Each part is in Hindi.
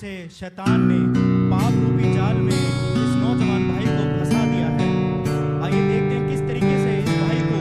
से शैतान ने पाप रूपी जाल में इस नौजवान भाई को फंसा दिया है। आइए देखते हैं किस तरीके से इस भाई को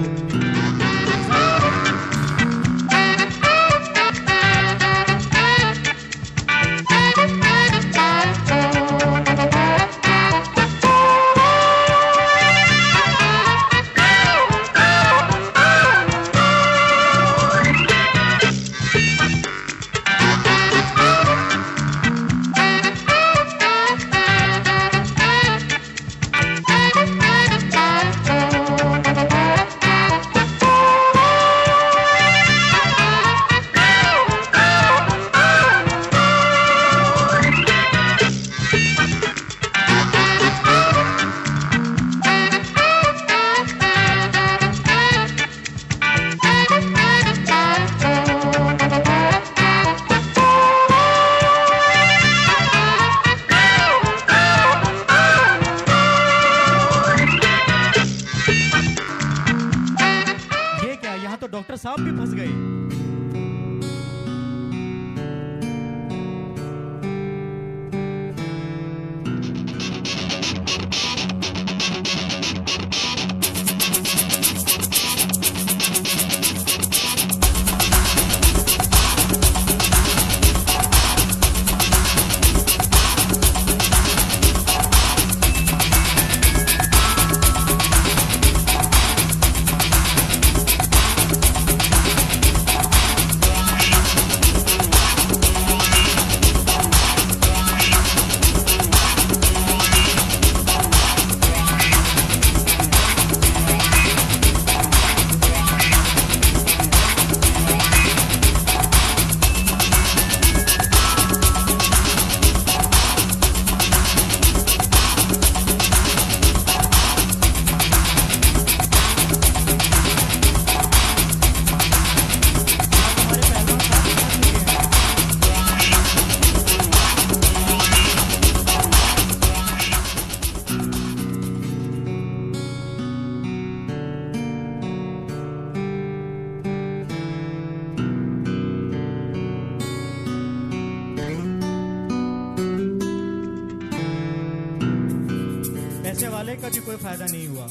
डॉक्टर साहब भी फंस गए। पैसे वाले का भी कोई फायदा नहीं हुआ।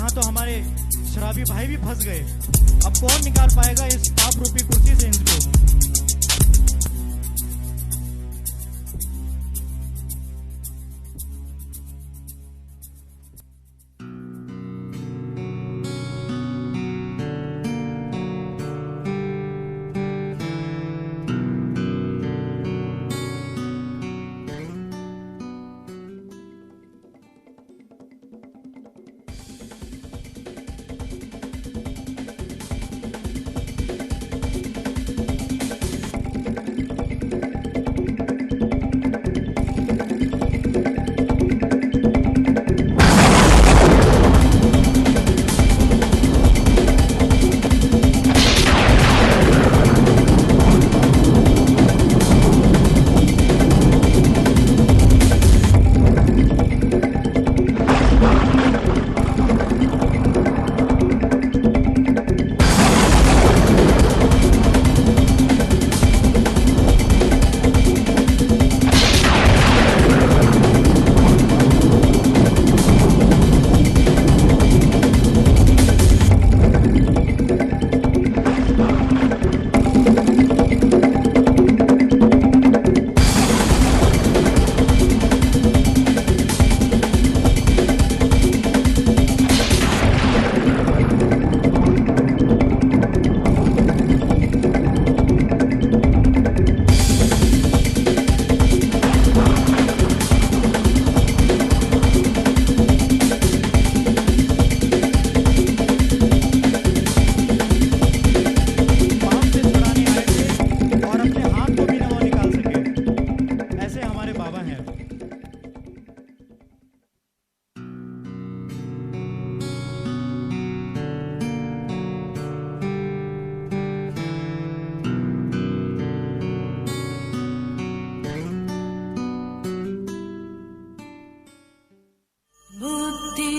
तो हमारे शराबी भाई भी फंस गए। अब कौन निकाल पाएगा इस पाप रूपी कुर्सी से इनको।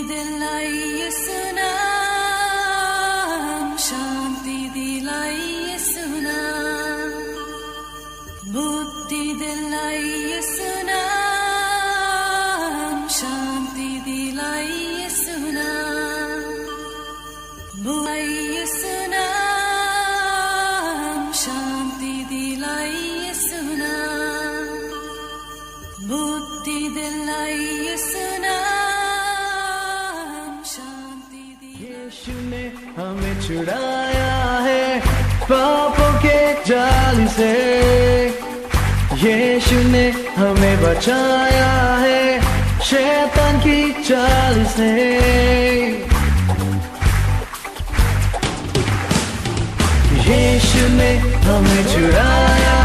दिलाई यीशु नाम, शांति दिलाई यीशु नाम, बुद्धि दिलाई यीशु नाम, शांति दिलाई यीशु नाम, बुद्धि यीशु नाम, शांति दिलाई यीशु नाम, बुद्धि दिलाई यीशु नाम, शांति दिलाई। यीशु ने हमें छुड़ाया है पापों के जाल से, यीशु ने हमें बचाया है शैतान की चाल से। यीशु ने हमें छुड़ाया